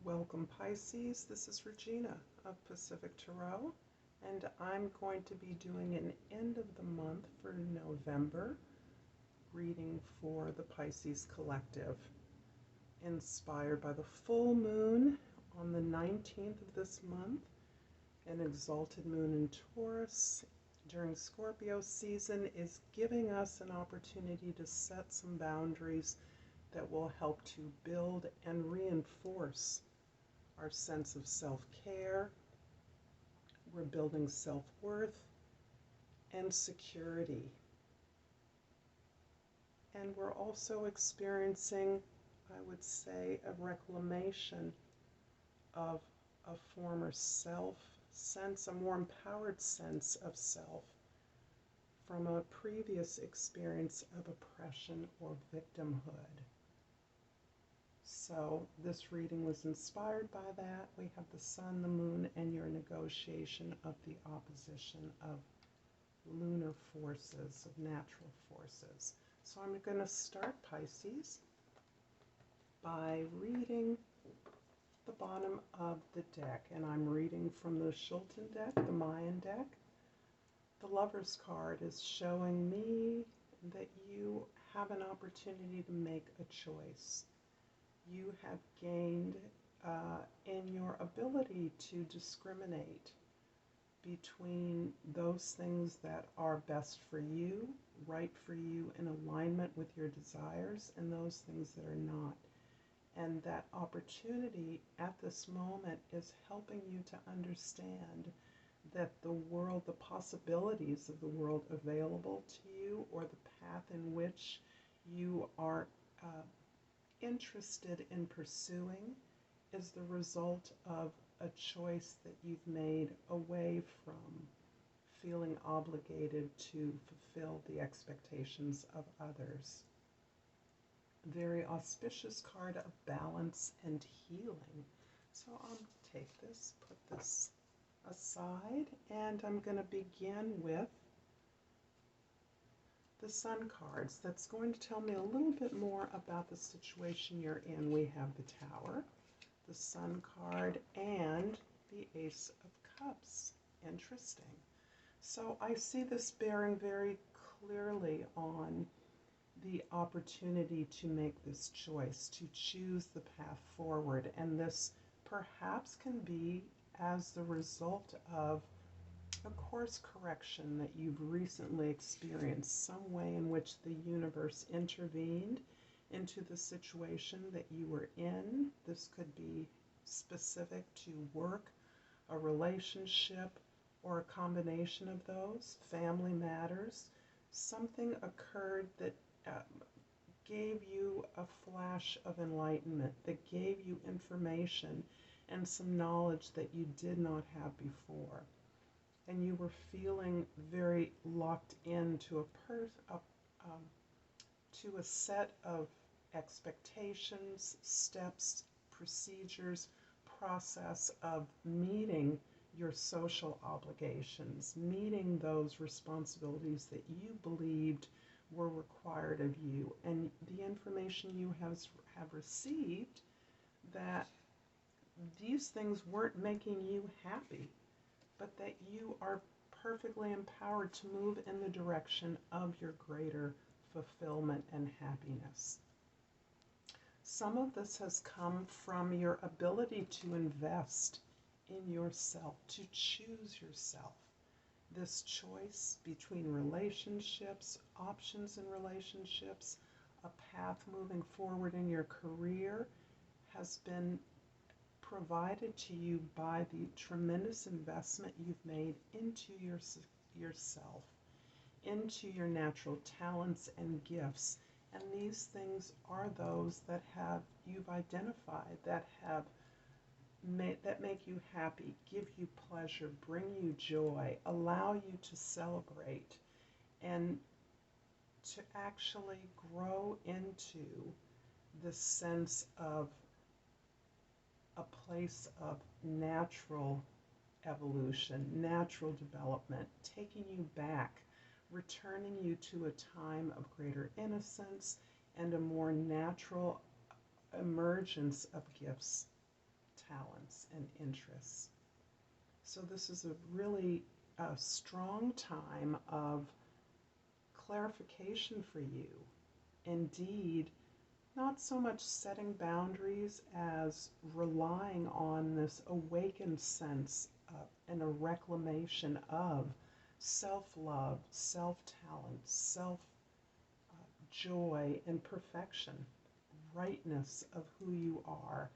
Welcome Pisces, this is Regina of Pacific Tarot, and I'm going to be doing an end of the month for November reading for the Pisces Collective, inspired by the full moon on the 19th of this month, an exalted moon in Taurus during Scorpio season is giving us an opportunity to set some boundaries that will help to build and reinforce our sense of self-care. We're building self-worth and security. And we're also experiencing, I would say, a reclamation of a former self sense, a more empowered sense of self from a previous experience of oppression or victimhood. So this reading was inspired by that. We have the sun, the moon, and your negotiation of the opposition of lunar forces, of natural forces. So I'm going to start, Pisces, by reading the bottom of the deck. And I'm reading from the Shulton deck, the Mayan deck. The Lover's card is showing me that you have an opportunity to make a choice. You have gained in your ability to discriminate between those things that are best for you, right for you, in alignment with your desires, and those things that are not. And that opportunity at this moment is helping you to understand that the world, the possibilities of the world available to you, or the path in which you are interested in pursuing, is the result of a choice that you've made away from feeling obligated to fulfill the expectations of others. Very auspicious card of balance and healing. So I'll take this, put this aside, and I'm going to begin with the Sun cards. That's going to tell me a little bit more about the situation you're in. We have the Tower, the Sun card, and the Ace of Cups. Interesting. So I see this bearing very clearly on the opportunity to make this choice, to choose the path forward. And this perhaps can be as the result of a course correction that you've recently experienced, some way in which the universe intervened into the situation that you were in. This could be specific to work, a relationship, or a combination of those, family matters. Something occurred that gave you a flash of enlightenment, that gave you information and some knowledge that you did not have before. And you were feeling very locked into to a set of expectations, steps, procedures, process of meeting your social obligations, meeting those responsibilities that you believed were required of you. And the information you have received that these things weren't making you happy, but that you are perfectly empowered to move in the direction of your greater fulfillment and happiness. Some of this has come from your ability to invest in yourself, to choose yourself. This choice between relationships, options in relationships, a path moving forward in your career has been provided to you by the tremendous investment you've made into yourself, into your natural talents and gifts. And these things are those that you've identified, that make you happy, give you pleasure, bring you joy, allow you to celebrate, and to actually grow into the sense of a place of natural evolution, natural development, taking you back, returning you to a time of greater innocence and a more natural emergence of gifts, talents and interests. So this is a really strong time of clarification for you. Indeed, not so much setting boundaries as relying on this awakened sense and a reclamation of self-love, self-talent, self-joy and perfection, rightness of who you are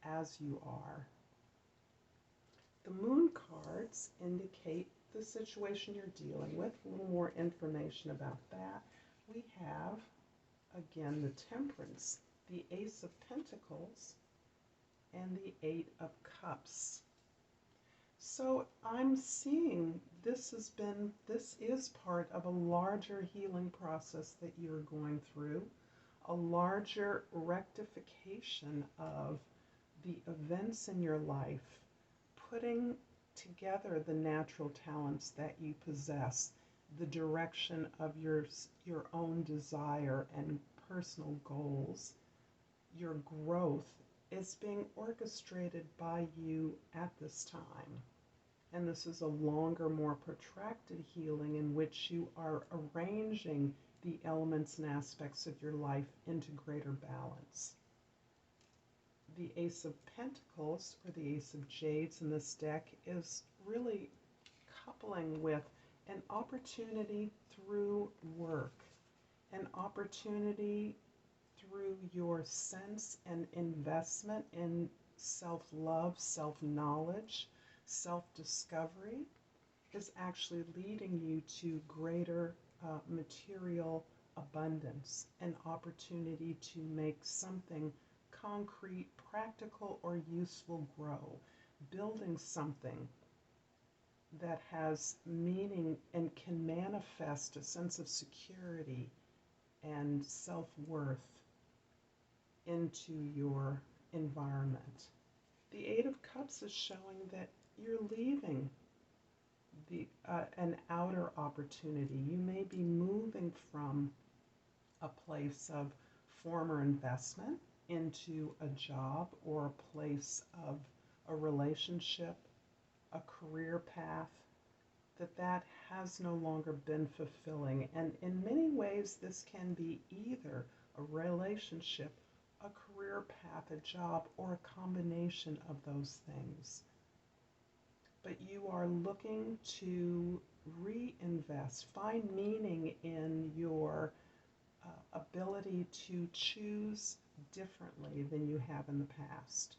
as you are. The moon cards indicate the situation you're dealing with. A little more information about that. We have, again, the Temperance, the Ace of Pentacles, and the Eight of Cups. So I'm seeing this is part of a larger healing process that you're going through, a larger rectification of the events in your life, putting together the natural talents that you possess, the direction of your own desire and personal goals, your growth is being orchestrated by you at this time. And this is a longer, more protracted healing in which you are arranging the elements and aspects of your life into greater balance. The Ace of Pentacles, or the Ace of Jades in this deck, is really coupling with an opportunity through work, an opportunity through your sense and investment in self-love, self-knowledge, self-discovery is actually leading you to greater material abundance, an opportunity to make something concrete, practical, or useful grow, building something that has meaning and can manifest a sense of security and self-worth into your environment. The Eight of Cups is showing that you're leaving an outer opportunity. You may be moving from a place of former investment into a job or a place of a relationship, a career path, that has no longer been fulfilling. And in many ways, this can be either a relationship, a career path, a job, or a combination of those things. But you are looking to reinvest, find meaning in your ability to choose differently than you have in the past.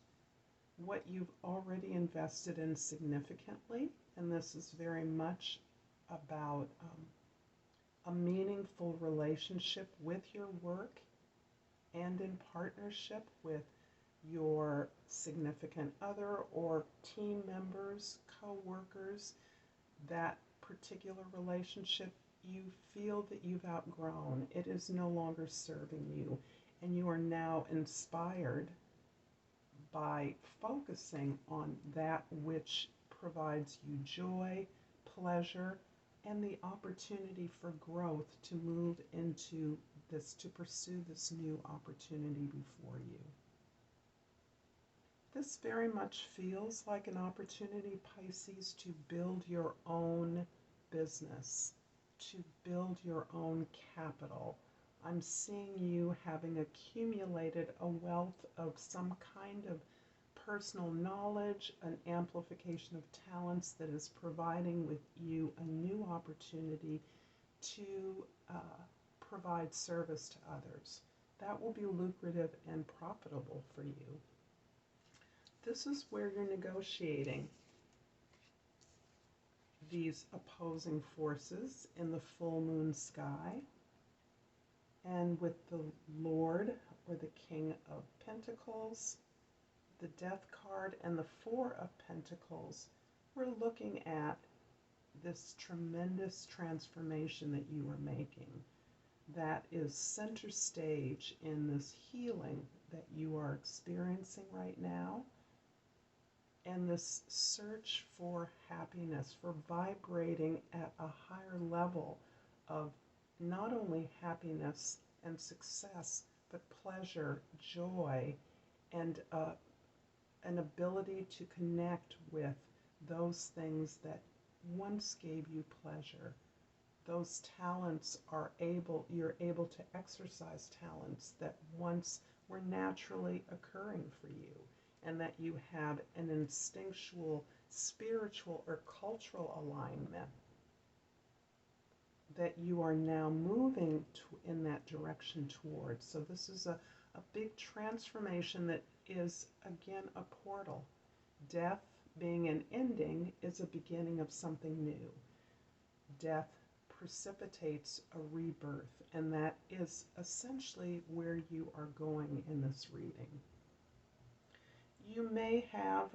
What you've already invested in significantly, and this is very much about a meaningful relationship with your work and in partnership with your significant other or team members, co-workers, that particular relationship you feel that you've outgrown. It is no longer serving you, and you are now inspired by focusing on that which provides you joy, pleasure, and the opportunity for growth to move into this, to pursue this new opportunity before you. This very much feels like an opportunity, Pisces, to build your own business, to build your own capital. I'm seeing you having accumulated a wealth of some kind of personal knowledge, an amplification of talents that is providing with you a new opportunity to provide service to others. That will be lucrative and profitable for you. This is where you're negotiating these opposing forces in the full moon sky. And with the Lord, or the King of Pentacles, the Death card, and the Four of Pentacles, we're looking at this tremendous transformation that you are making that is center stage in this healing that you are experiencing right now, and this search for happiness, for vibrating at a higher level of not only happiness and success, but pleasure, joy, and an ability to connect with those things that once gave you pleasure. Those talents you're able to exercise talents that once were naturally occurring for you, and that you had an instinctual, spiritual, or cultural alignment that you are now moving in that direction towards. So this is a big transformation that is, again, a portal. Death, being an ending, is a beginning of something new. Death precipitates a rebirth, and that is essentially where you are going in this reading. You may have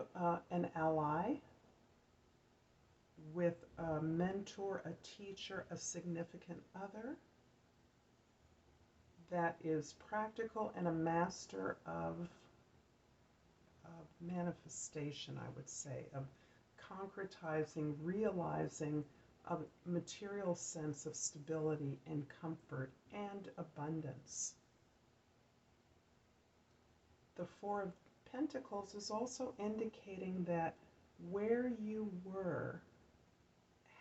an ally with a mentor, a teacher, a significant other that is practical and a master of manifestation, I would say, of concretizing, realizing a material sense of stability and comfort and abundance. The Four of Pentacles is also indicating that where you were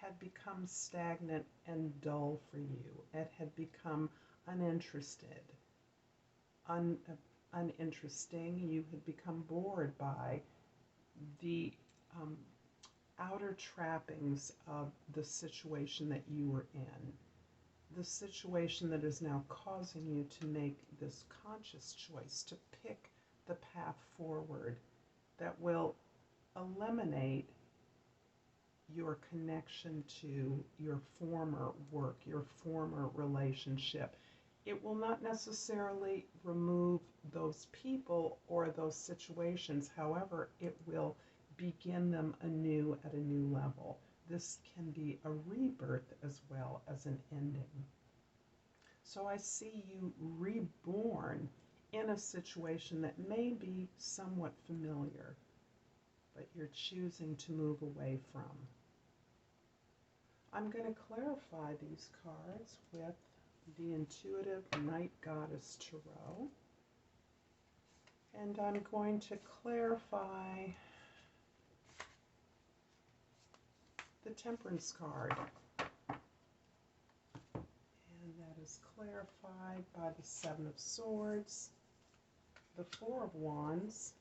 had become stagnant and dull for you. It had become uninterested, uninteresting. You had become bored by the outer trappings of the situation that you were in, the situation that is now causing you to make this conscious choice to pick the path forward that will eliminate your connection to your former work, your former relationship. It will not necessarily remove those people or those situations. However, it will begin them anew at a new level. This can be a rebirth as well as an ending. So I see you reborn in a situation that may be somewhat familiar, but you're choosing to move away from. I'm going to clarify these cards with the Intuitive Night Goddess Tarot. And I'm going to clarify the Temperance card. And that is clarified by the Seven of Swords, the Four of Wands,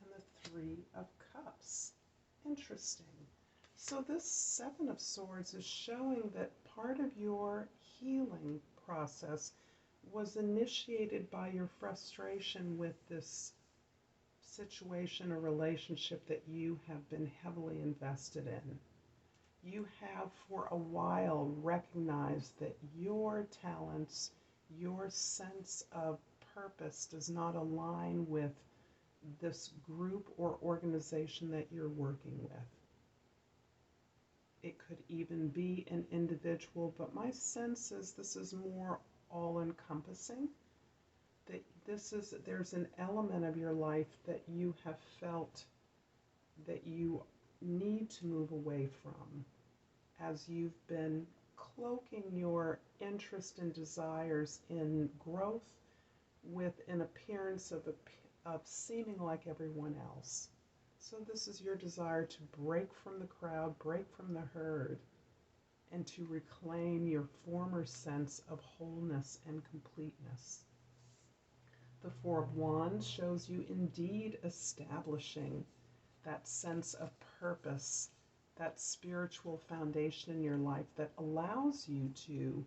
and the Three of Cups. Interesting. So this Seven of Swords is showing that part of your healing process was initiated by your frustration with this situation or relationship that you have been heavily invested in. You have for a while recognized that your talents, your sense of purpose does not align with this group or organization that you're working with. It could even be an individual, but my sense is this is more all-encompassing. That there's an element of your life that you have felt that you need to move away from, as you've been cloaking your interest and desires in growth with an appearance of seeming like everyone else. So this is your desire to break from the crowd, break from the herd, and to reclaim your former sense of wholeness and completeness. The Four of Wands shows you indeed establishing that sense of purpose, that spiritual foundation in your life that allows you to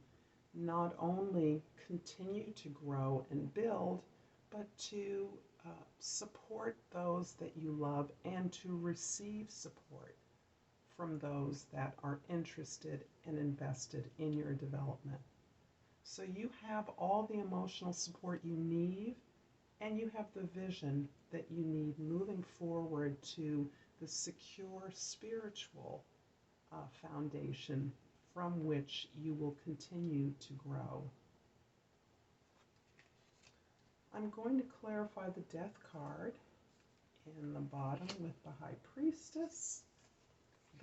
not only continue to grow and build, but to support those that you love and to receive support from those that are interested and invested in your development. So you have all the emotional support you need, and you have the vision that you need moving forward to the secure spiritual foundation from which you will continue to grow. I'm going to clarify the Death card in the bottom with the High Priestess,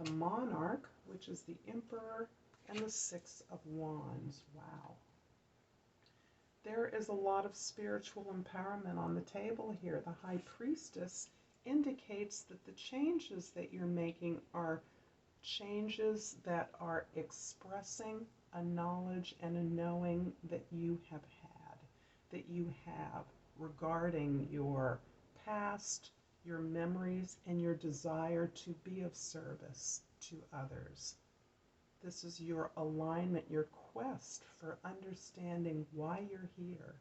the Monarch, which is the Emperor, and the Six of Wands. Wow. There is a lot of spiritual empowerment on the table here. The High Priestess indicates that the changes that you're making are changes that are expressing a knowledge and a knowing that you have had, that you have regarding your past, your memories, and your desire to be of service to others. This is your alignment, your quest for understanding why you're here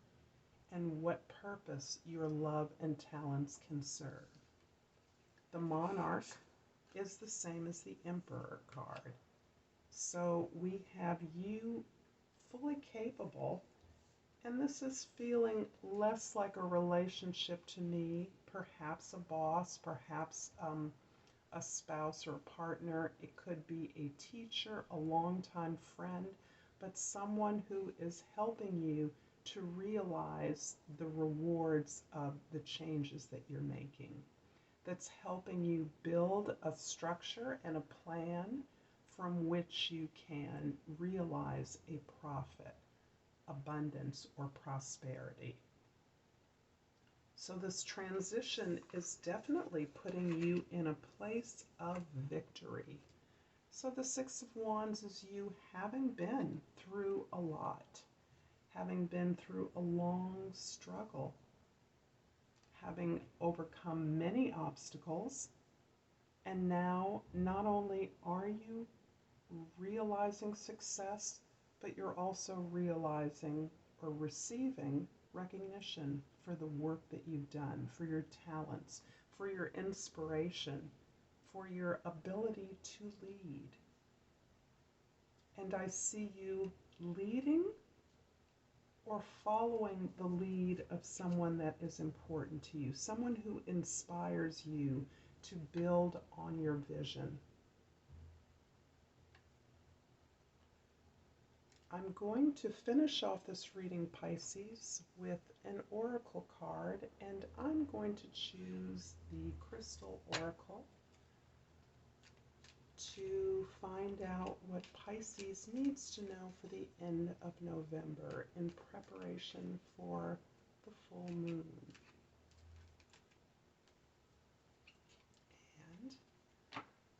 and what purpose your love and talents can serve. The monarch is the same as the emperor card. So we have you fully capable, and this is feeling less like a relationship to me, perhaps a boss, perhaps a spouse or partner. It could be a teacher, a longtime friend, but someone who is helping you to realize the rewards of the changes that you're making. That's helping you build a structure and a plan from which you can realize a profit, abundance, or prosperity. So this transition is definitely putting you in a place of victory. So the Six of Wands is you having been through a lot, having been through a long struggle, having overcome many obstacles, and now not only are you realizing success, but you're also realizing or receiving recognition for the work that you've done, for your talents, for your inspiration, for your ability to lead. And I see you leading or following the lead of someone that is important to you, someone who inspires you to build on your vision. I'm going to finish off this reading, Pisces, with an oracle card, and I'm going to choose the Crystal Oracle to find out what Pisces needs to know for the end of November in preparation for the full moon. And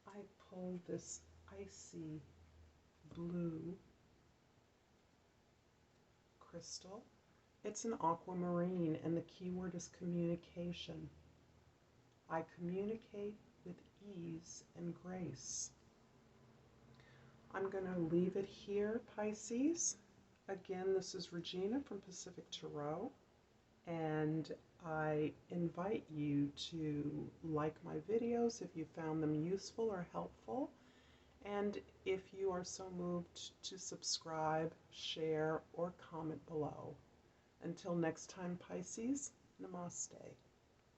I pulled this icy blue crystal. It's an aquamarine, and the key word is communication. I communicate with ease and grace. I'm going to leave it here, Pisces. Again, this is Regina from Pacific Tarot, and I invite you to like my videos if you found them useful or helpful, and if you are so moved, to subscribe, share, or comment below. Until next time, Pisces, Namaste.